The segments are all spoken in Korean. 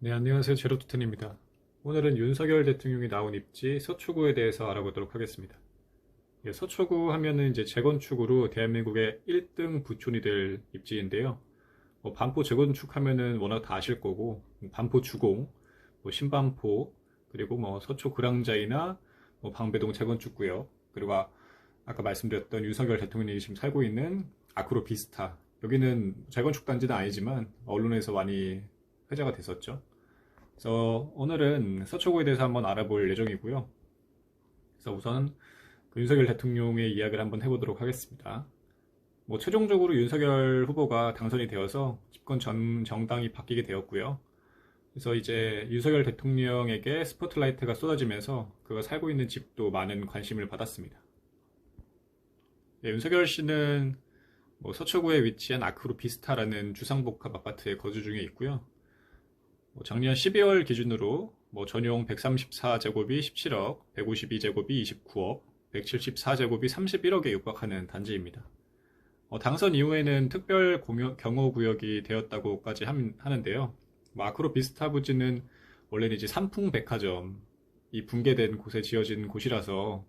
네, 안녕하세요. 제로투텐입니다. 오늘은 윤석열 대통령이 나온 입지 서초구에 대해서 알아보도록 하겠습니다. 예, 서초구 하면은 이제 재건축으로 대한민국의 1등 부촌이 될 입지인데요. 반포 재건축 하면은 워낙 다 아실 거고, 반포 주공, 신반포, 그리고 서초 그랑자이나 방배동 재건축구역, 그리고 아까 말씀드렸던 윤석열 대통령이 지금 살고 있는 아크로 비스타. 여기는 재건축 단지는 아니지만 언론에서 많이 회자가 됐었죠. 그래서 오늘은 서초구에 대해서 한번 알아볼 예정이고요. 그래서 우선 그 윤석열 대통령의 이야기를 한번 해보도록 하겠습니다. 최종적으로 윤석열 후보가 당선이 되어서 집권 전 정당이 바뀌게 되었고요. 그래서 이제 윤석열 대통령에게 스포트라이트가 쏟아지면서 그가 살고 있는 집도 많은 관심을 받았습니다. 네, 윤석열 씨는 서초구에 위치한 아크로 비스타라는 주상복합 아파트에 거주 중에 있고요. 작년 12월 기준으로 전용 134제곱이 17억, 152제곱이 29억, 174제곱이 31억에 육박하는 단지입니다. 당선 이후에는 특별 경호구역이 되었다고까지 하는데요. 아크로 비스타 부지는 원래는 이제 삼풍백화점이 붕괴된 곳에 지어진 곳이라서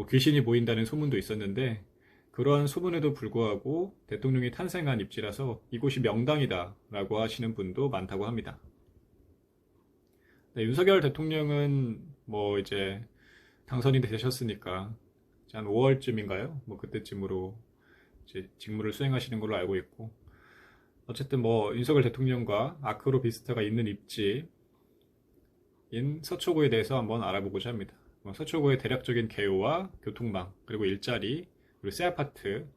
귀신이 보인다는 소문도 있었는데, 그러한 소문에도 불구하고 대통령이 탄생한 입지라서 이곳이 명당이다 라고 하시는 분도 많다고 합니다. 네, 윤석열 대통령은 이제 당선이 되셨으니까 한 5월쯤인가요? 그때쯤으로 이제 직무를 수행하시는 걸로 알고 있고, 어쨌든 윤석열 대통령과 아크로 비스타가 있는 입지인 서초구에 대해서 한번 알아보고자 합니다. 서초구의 대략적인 개요와 교통망, 그리고 일자리, 그리고 새 아파트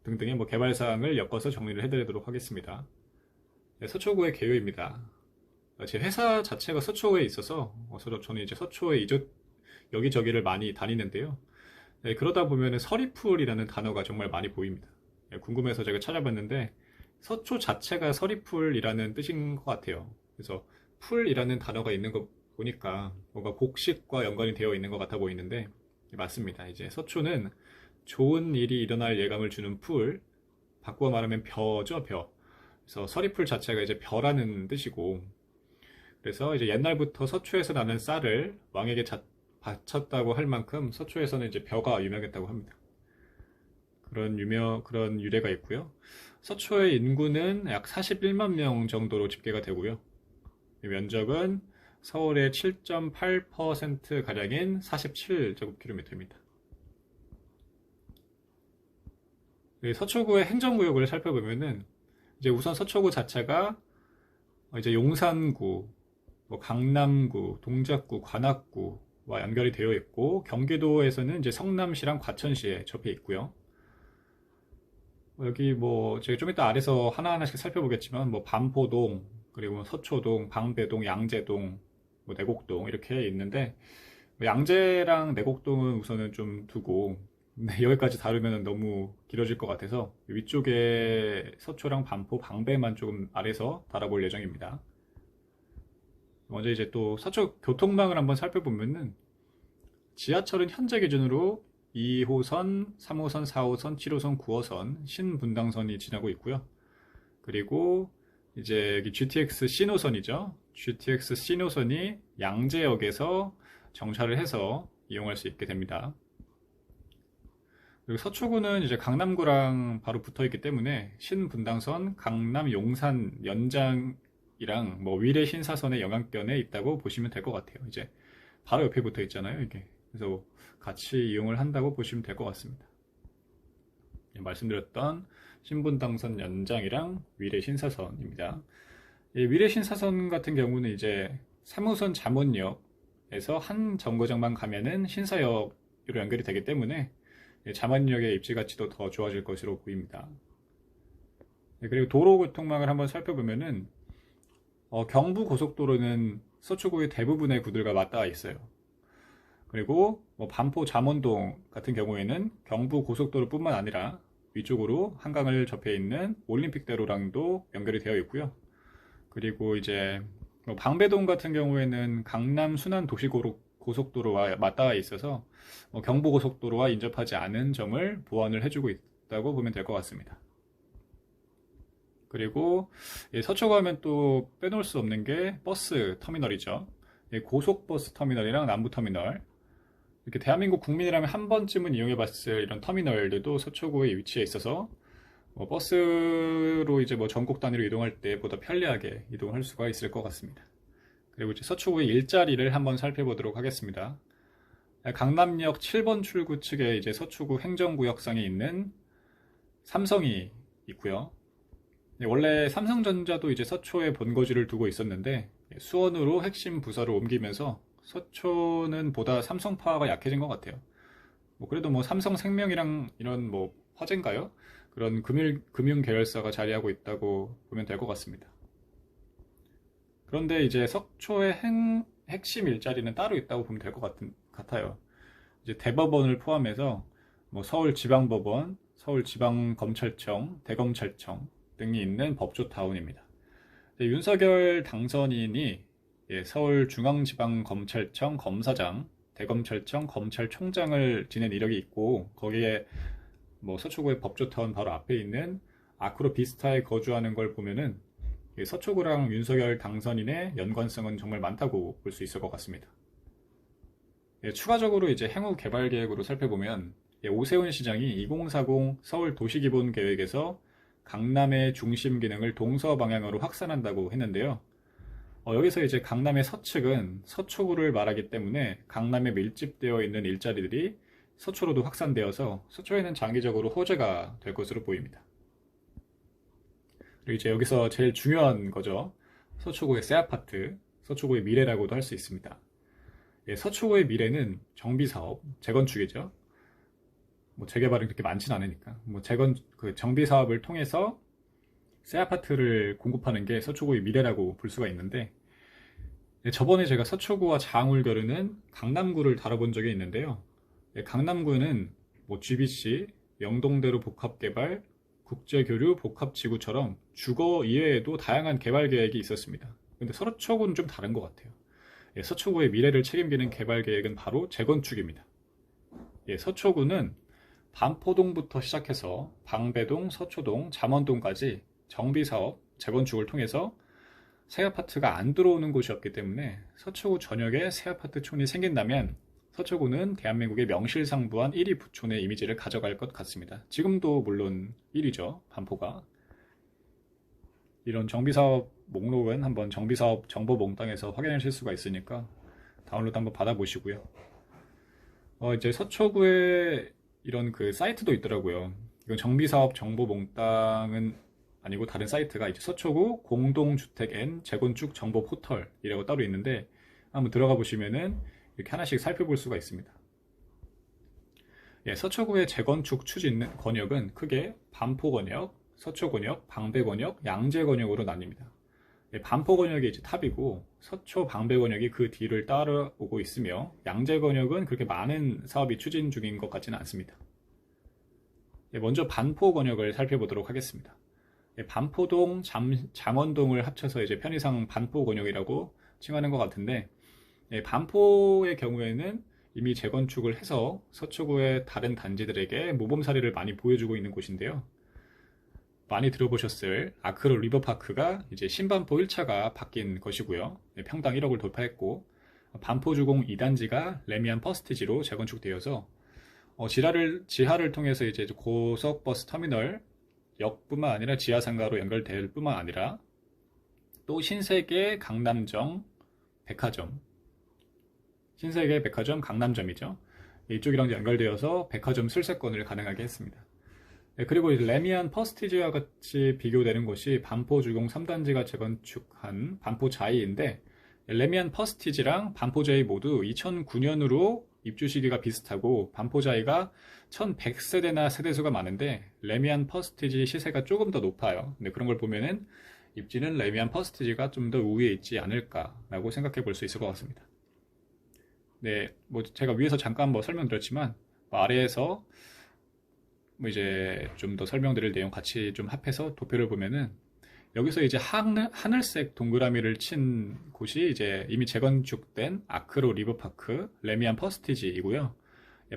등등의 개발 사항을 엮어서 정리를 해드리도록 하겠습니다. 네, 서초구의 개요입니다. 제 회사 자체가 서초에 있어서 저는 이제 서초에 여기저기를 많이 다니는데요. 네, 그러다 보면 서리풀이라는 단어가 정말 많이 보입니다. 네, 궁금해서 제가 찾아봤는데 서초 자체가 서리풀이라는 뜻인 것 같아요. 그래서 풀이라는 단어가 있는 거 보니까 뭔가 곡식과 연관이 되어 있는 것 같아 보이는데, 맞습니다. 이제 서초는 좋은 일이 일어날 예감을 주는 풀, 바꾸어 말하면 벼죠, 벼. 그래서 서리풀 자체가 이제 벼라는 뜻이고, 그래서 이제 옛날부터 서초에서 나는 쌀을 왕에게 바쳤다고 할 만큼 서초에서는 이제 벼가 유명했다고 합니다. 그런 유래가 있고요. 서초의 인구는 약 41만 명 정도로 집계가 되고요. 면적은 서울의 7.8% 가량인 47제곱킬로미터입니다. 서초구의 행정구역을 살펴보면은 이제 우선 서초구 자체가 이제 용산구, 강남구, 동작구, 관악구와 연결이 되어 있고, 경기도에서는 이제 성남시랑 과천시에 접해 있고요. 여기 제가 좀 이따 아래서 하나하나씩 살펴보겠지만 반포동, 그리고 서초동, 방배동, 양재동, 내곡동 이렇게 있는데, 양재랑 내곡동은 우선은 좀 두고, 여기까지 다루면 너무 길어질 것 같아서 위쪽에 서초랑 반포, 방배만 조금 아래서 다뤄볼 예정입니다. 먼저 이제 또 서초 교통망을 한번 살펴보면은 지하철은 현재 기준으로 2호선, 3호선, 4호선, 7호선, 9호선 신분당선이 지나고 있고요. 그리고 이제 여기 GTX 신호선이죠. GTX 신호선이 양재역에서 정차를 해서 이용할 수 있게 됩니다. 그리고 서초구는 이제 강남구랑 바로 붙어 있기 때문에 신분당선, 강남 용산 연장이랑 위례 신사선의 영향권에 있다고 보시면 될 것 같아요. 이제 바로 옆에 붙어 있잖아요, 이게. 그래서 같이 이용을 한다고 보시면 될 것 같습니다. 말씀드렸던 신분당선 연장이랑 위례 신사선입니다. 위례 신사선 같은 경우는 이제 3호선 잠원역에서 한 정거장만 가면은 신사역으로 연결이 되기 때문에 잠원역의 입지 가치도 더 좋아질 것으로 보입니다. 그리고 도로교통망을 한번 살펴보면은 경부고속도로는 서초구의 대부분의 구들과 맞닿아 있어요. 그리고 반포 잠원동 같은 경우에는 경부고속도로뿐만 아니라 위쪽으로 한강을 접해 있는 올림픽대로랑도 연결이 되어 있고요. 그리고 이제 방배동 같은 경우에는 강남 순환도시고속도로와 맞닿아 있어서 경부고속도로와 인접하지 않은 점을 보완을 해주고 있다고 보면 될 것 같습니다. 그리고 서초구 하면 또 빼놓을 수 없는 게 버스 터미널이죠. 고속버스 터미널이랑 남부터미널. 이렇게 대한민국 국민이라면 한 번쯤은 이용해봤을 이런 터미널들도 서초구에 위치해 있어서 버스로 이제 전국 단위로 이동할 때 보다 편리하게 이동할 수가 있을 것 같습니다. 그리고 이제 서초구의 일자리를 한번 살펴보도록 하겠습니다. 강남역 7번 출구 측에 이제 서초구 행정구역상에 있는 삼성이 있고요. 원래 삼성전자도 이제 서초에 본거지를 두고 있었는데 수원으로 핵심 부서를 옮기면서 서초는 보다 삼성파가 약해진 것 같아요. 그래도 삼성생명이랑 이런 화재인가요? 그런 금융 계열사가 자리하고 있다고 보면 될 것 같습니다. 그런데 이제 서초의 핵심 일자리는 따로 있다고 보면 될 것 같아요. 이제 대법원을 포함해서 서울지방법원, 서울지방검찰청, 대검찰청 등이 있는 법조타운입니다. 윤석열 당선인이 서울중앙지방검찰청 검사장, 대검찰청 검찰총장을 지낸 이력이 있고 거기에 서초구의 법조타운 바로 앞에 있는 아크로비스타에 거주하는 걸 보면은 서초구랑 윤석열 당선인의 연관성은 정말 많다고 볼 수 있을 것 같습니다. 추가적으로 이제 향후 개발 계획으로 살펴보면 오세훈 시장이 2040 서울 도시기본 계획에서 강남의 중심 기능을 동서 방향으로 확산한다고 했는데요. 여기서 이제 강남의 서측은 서초구를 말하기 때문에 강남에 밀집되어 있는 일자리들이 서초로도 확산되어서 서초에는 장기적으로 호재가 될 것으로 보입니다. 그리고 이제 여기서 제일 중요한 거죠. 서초구의 새 아파트, 서초구의 미래라고도 할 수 있습니다. 서초구의 미래는 정비사업, 재건축이죠. 재개발은 그렇게 많진 않으니까. 정비 사업을 통해서 새 아파트를 공급하는 게 서초구의 미래라고 볼 수가 있는데, 저번에 제가 서초구와 장을 겨루는 강남구를 다뤄본 적이 있는데요. 강남구는 GBC, 영동대로 복합개발, 국제교류 복합지구처럼 주거 이외에도 다양한 개발 계획이 있었습니다. 근데 서초구는 좀 다른 것 같아요. 서초구의 미래를 책임지는 개발 계획은 바로 재건축입니다. 서초구는 반포동부터 시작해서 방배동, 서초동, 잠원동까지 정비사업, 재건축을 통해서 새 아파트가 안 들어오는 곳이었기 때문에 서초구 전역에 새 아파트촌이 생긴다면 서초구는 대한민국의 명실상부한 1위 부촌의 이미지를 가져갈 것 같습니다. 지금도 물론 1위죠, 반포가. 이런 정비사업 목록은 한번 정비사업 정보몽땅에서 확인하실 수가 있으니까 다운로드 한번 받아보시고요. 이제 서초구에 이런 그 사이트도 있더라고요. 이건 정비사업 정보몽땅은 아니고 다른 사이트가 이제 서초구 공동주택 앤 재건축 정보 포털이라고 따로 있는데 한번 들어가 보시면은 이렇게 하나씩 살펴볼 수가 있습니다. 서초구의 재건축 추진 권역은 크게 반포권역, 서초권역, 방배권역, 양재권역으로 나뉩니다. 반포권역이 이제 탑이고 서초 방배권역이 그 뒤를 따라오고 있으며 양재권역은 그렇게 많은 사업이 추진 중인 것 같지는 않습니다. 먼저 반포권역을 살펴보도록 하겠습니다. 반포동, 장원동을 합쳐서 이제 편의상 반포권역이라고 칭하는 것 같은데, 반포의 경우에는 이미 재건축을 해서 서초구의 다른 단지들에게 모범 사례를 많이 보여주고 있는 곳인데요. 많이 들어보셨을 아크로 리버파크가 이제 신반포 1차가 바뀐 것이고요. 평당 1억을 돌파했고, 반포주공 2단지가 레미안 퍼스티지로 재건축되어서 지하를 통해서 이제 고속버스 터미널 역뿐만 아니라 지하상가로 연결될 뿐만 아니라 또 신세계 강남점 백화점, 신세계 백화점 강남점이죠. 이쪽이랑 연결되어서 백화점 술세권을 가능하게 했습니다. 그리고 레미안 퍼스티지와 같이 비교되는 곳이 반포주공 3단지가 재건축한 반포자이인데, 레미안 퍼스티지랑 반포자이 모두 2009년으로 입주 시기가 비슷하고 반포자이가 1100세대나 세대수가 많은데 레미안 퍼스티지 시세가 조금 더 높아요. 근데 그런 걸 보면은 입지는 레미안 퍼스티지가 좀 더 우위에 있지 않을까라고 생각해 볼 수 있을 것 같습니다. 네, 제가 위에서 잠깐 설명드렸지만 아래에서 이제 좀 더 설명드릴 내용 같이 좀 합해서 도표를 보면은 여기서 이제 하늘색 동그라미를 친 곳이 이제 이미 재건축된 아크로 리버파크 레미안 퍼스티지이고요.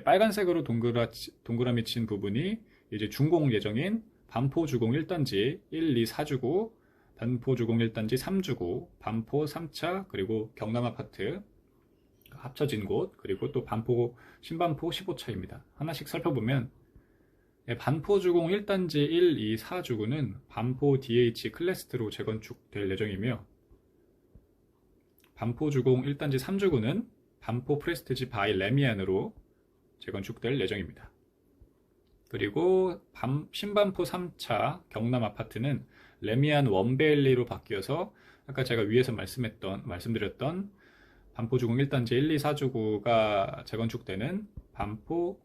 빨간색으로 동그라미 친 부분이 이제 준공 예정인 반포주공 1단지 1, 2, 4주구, 반포주공 1단지 3주구, 반포 3차, 그리고 경남아파트 합쳐진 곳, 그리고 또 반포 신반포 15차입니다. 하나씩 살펴보면 반포주공 1단지 1, 2, 4주구는 반포 DH 클래스트로 재건축될 예정이며, 반포주공 1단지 3주구는 반포 프레스티지 바이 레미안으로 재건축될 예정입니다. 그리고 신반포 3차 경남 아파트는 레미안 원베일리로 바뀌어서 아까 제가 위에서 말씀드렸던 반포주공 1단지 1, 2, 4주구가 재건축되는 반포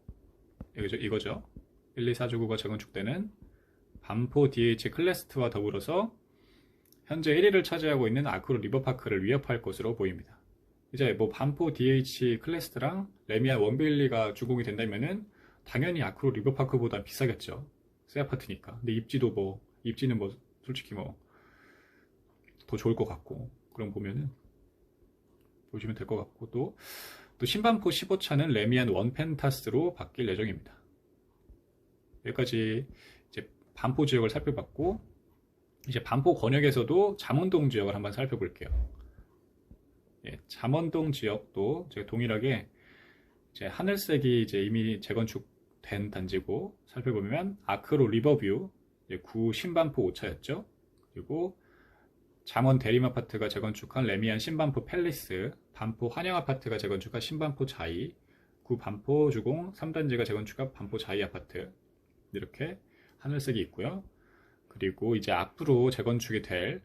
이거죠. 1, 2, 4주구가 재건축되는 반포 DH 클래스트와 더불어서 현재 1위를 차지하고 있는 아크로 리버파크를 위협할 것으로 보입니다. 이제 뭐 반포 DH 클래스트랑 레미안 원베일리가 준공이 된다면은 당연히 아크로 리버파크보다 비싸겠죠. 새 아파트니까. 근데 입지는 뭐 솔직히 뭐 더 좋을 것 같고, 그럼 보시면 될 것 같고, 또 신반포 15차는 레미안 원펜타스로 바뀔 예정입니다. 여기까지 이제 반포 지역을 살펴봤고, 이제 반포 권역에서도 잠원동 지역을 한번 살펴볼게요. 예, 잠원동 지역도 제가 동일하게 이제 하늘색이 이제 이미 재건축된 단지고, 살펴보면 아크로 리버뷰 9 신반포 5차였죠. 그리고 잠원 대림아파트가 재건축한 레미안 신반포 팰리스, 반포 환영아파트가 재건축한 신반포 자이, 9 반포 주공 3단지가 재건축한 반포 자이 아파트, 이렇게 하늘색이 있고요. 그리고 이제 앞으로 재건축이 될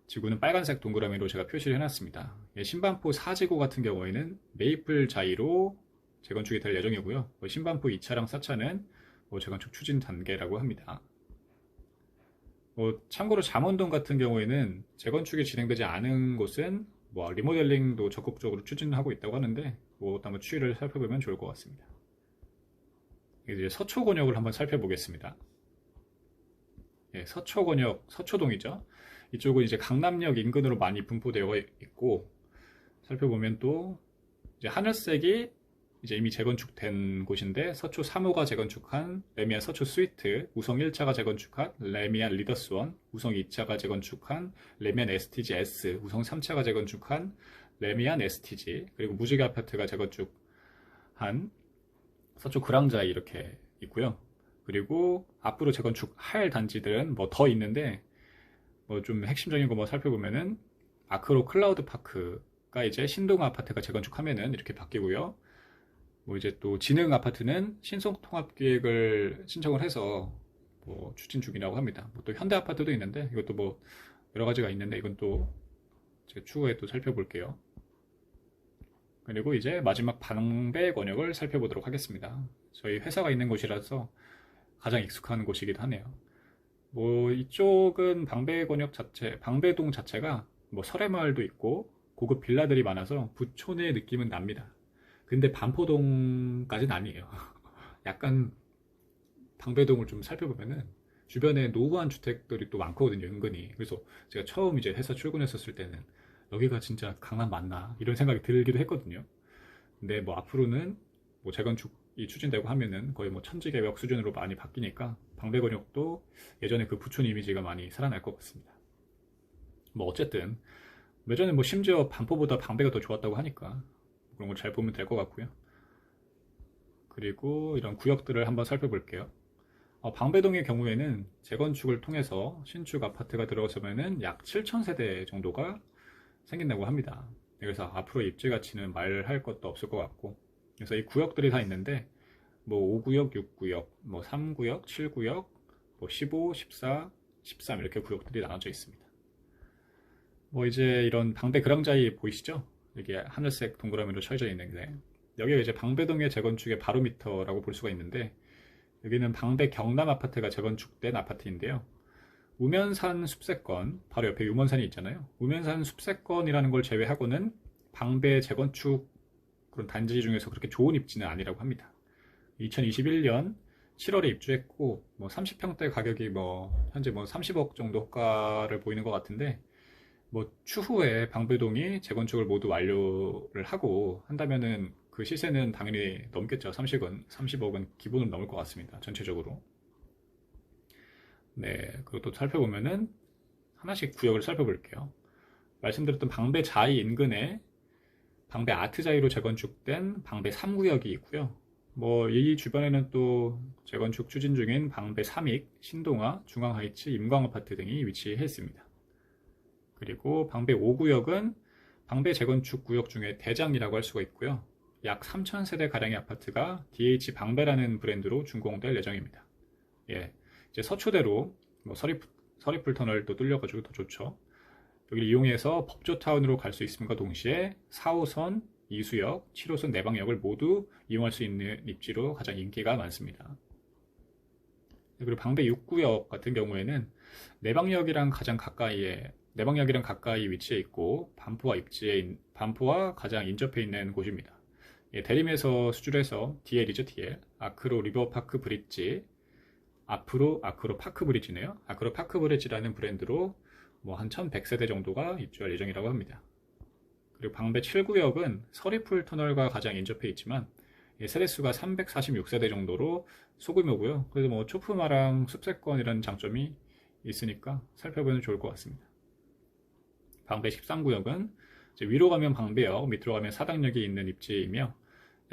지구는 빨간색 동그라미로 제가 표시를 해놨습니다. 신반포 4지구 같은 경우에는 메이플 자이로 재건축이 될 예정이고요. 신반포 2차랑 4차는 재건축 추진 단계라고 합니다. 참고로 잠원동 같은 경우에는 재건축이 진행되지 않은 곳은 리모델링도 적극적으로 추진하고 있다고 하는데, 한번 추이를 살펴보면 좋을 것 같습니다. 이제 서초권역을 한번 살펴보겠습니다. 예, 서초권역, 서초동이죠. 이쪽은 이제 강남역 인근으로 많이 분포되어 있고, 살펴보면 또 이제 하늘색이 이제 이미 재건축된 곳인데, 서초 3호가 재건축한 레미안 서초 스위트, 우성 1차가 재건축한 레미안 리더스원, 우성 2차가 재건축한 레미안 STG S, 우성 3차가 재건축한 레미안 STG, 그리고 무지개 아파트가 재건축한 서초 그랑자이 이렇게 있고요. 그리고 앞으로 재건축할 단지들은 더 있는데, 좀 핵심적인 거 살펴보면은 아크로 클라우드 파크가 이제 신동 아파트가 재건축하면은 이렇게 바뀌고요. 이제 또 진흥 아파트는 신속통합계획을 신청을 해서 추진 중이라고 합니다. 또 현대 아파트도 있는데, 이것도 여러 가지가 있는데, 이건 또 제가 추후에 또 살펴볼게요. 그리고 이제 마지막 방배 권역을 살펴보도록 하겠습니다. 저희 회사가 있는 곳이라서 가장 익숙한 곳이기도 하네요. 이쪽은 방배 권역 방배동 자체가 설해마을도 있고 고급 빌라들이 많아서 부촌의 느낌은 납니다. 근데 반포동까지는 아니에요. 약간 방배동을 좀 살펴보면은 주변에 노후한 주택들이 또 많거든요, 은근히. 그래서 제가 처음 이제 회사 출근했었을 때는 여기가 진짜 강남 맞나 이런 생각이 들기도 했거든요. 근데 앞으로는 재건축이 추진되고 하면은 거의 천지개벽 수준으로 많이 바뀌니까 방배권역도 예전에 그 부촌 이미지가 많이 살아날 것 같습니다. 어쨌든 예전에 심지어 반포보다 방배가 더 좋았다고 하니까 그런 걸 잘 보면 될 것 같고요. 그리고 이런 구역들을 한번 살펴볼게요. 방배동의 경우에는 재건축을 통해서 신축 아파트가 들어서면은 약 7,000세대 정도가 생긴다고 합니다. 그래서 앞으로 입지 가치는 말할 것도 없을 것 같고, 그래서 이 구역들이 다 있는데 5구역, 6구역, 3구역, 7구역, 15, 14, 13 이렇게 구역들이 나눠져 있습니다. 이제 이런 방배 그랑자이 보이시죠? 이게 하늘색 동그라미로 쳐져 있는데, 여기가 이제 방배동의 재건축의 바로미터라고 볼 수가 있는데, 여기는 방배 경남 아파트가 재건축된 아파트인데요. 우면산 숲세권, 바로 옆에 유mon산이 있잖아요. 우면산 숲세권이라는 걸 제외하고는 방배 재건축 그런 단지 중에서 그렇게 좋은 입지는 아니라고 합니다. 2021년 7월에 입주했고 30평대 가격이 현재 30억 정도 호가를 보이는 것 같은데, 추후에 방배동이 재건축을 모두 완료를 하고 한다면은 그 시세는 당연히 넘겠죠. 30억은 기본으로 넘을 것 같습니다. 전체적으로. 네, 그것도 살펴보면은 하나씩 구역을 살펴볼게요. 말씀드렸던 방배 자이 인근에 방배 아트자이로 재건축된 방배 3구역이 있고요. 뭐 이 주변에는 또 재건축 추진 중인 방배 3익, 신동아, 중앙하이츠, 임광아파트 등이 위치해 있습니다. 그리고 방배 5구역은 방배 재건축 구역 중에 대장이라고 할 수가 있고요. 약 3,000세대 가량의 아파트가 DH 방배라는 브랜드로 준공될 예정입니다. 예, 이제 서초대로 뭐 서리풀 터널도 뚫려가지고 더 좋죠. 여기를 이용해서 법조타운으로 갈 수 있음과 동시에 4호선, 2수역, 7호선 내방역을 모두 이용할 수 있는 입지로 가장 인기가 많습니다. 그리고 방배 6구역 같은 경우에는 내방역이랑 가까이 위치해 있고 반포와 가장 인접해 있는 곳입니다. 예, 대림에서 수출해서 DL이죠, DL. 아크로 리버파크 브릿지, 아크로 파크 브릿지네요. 아크로 파크 브릿지라는 브랜드로 뭐 한 1100세대 정도가 입주할 예정이라고 합니다. 그리고 방배 7구역은 서리풀 터널과 가장 인접해 있지만 세대수가 346세대 정도로 소규모고요. 그래도 뭐 초품화랑 숲세권이라는 장점이 있으니까 살펴보면 좋을 것 같습니다. 방배 13구역은 위로 가면 방배역, 밑으로 가면 사당역이 있는 입지이며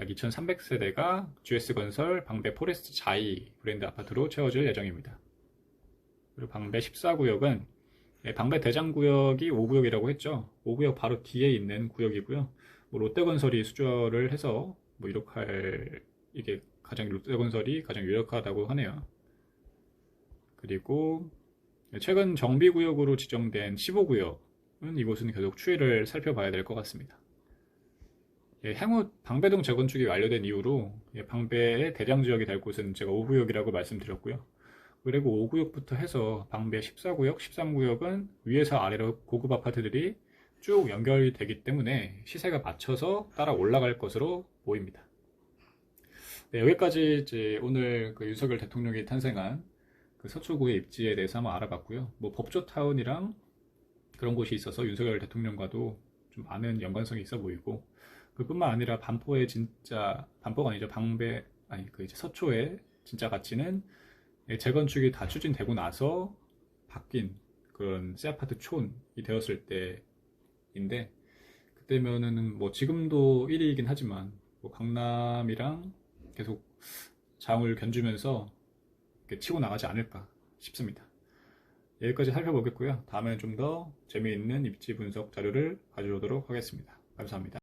약 2300세대가 GS건설 방배 포레스트 자이 브랜드 아파트로 채워질 예정입니다. 그리고 방배 14구역은 방배 대장구역이 5구역이라고 했죠. 5구역 바로 뒤에 있는 구역이고요. 뭐 롯데건설이 수주를 해서 뭐 이게 롯데건설이 가장 유력하다고 하네요. 그리고 최근 정비구역으로 지정된 15구역은 이곳은 계속 추이를 살펴봐야 될 것 같습니다. 향후 방배동 재건축이 완료된 이후로 방배의 대장 지역이 될 곳은 제가 5구역이라고 말씀드렸고요. 그리고 5구역부터 해서 방배 14구역, 13구역은 위에서 아래로 고급 아파트들이 쭉 연결이 되기 때문에 시세가 맞춰서 따라 올라갈 것으로 보입니다. 네, 여기까지 이제 오늘 그 윤석열 대통령이 탄생한 그 서초구의 입지에 대해서 한번 알아봤고요. 뭐 법조타운이랑 그런 곳이 있어서 윤석열 대통령과도 좀 많은 연관성이 있어 보이고, 그뿐만 아니라 반포가 아니죠. 이제 서초의 진짜 가치는 재건축이 다 추진되고 나서 바뀐 그런 새아파트 촌이 되었을 때인데, 그때면은 뭐 지금도 1위이긴 하지만 뭐 강남이랑 계속 장을 견주면서 이렇게 치고 나가지 않을까 싶습니다. 여기까지 살펴보겠고요. 다음에는 좀 더 재미있는 입지 분석 자료를 가져오도록 하겠습니다. 감사합니다.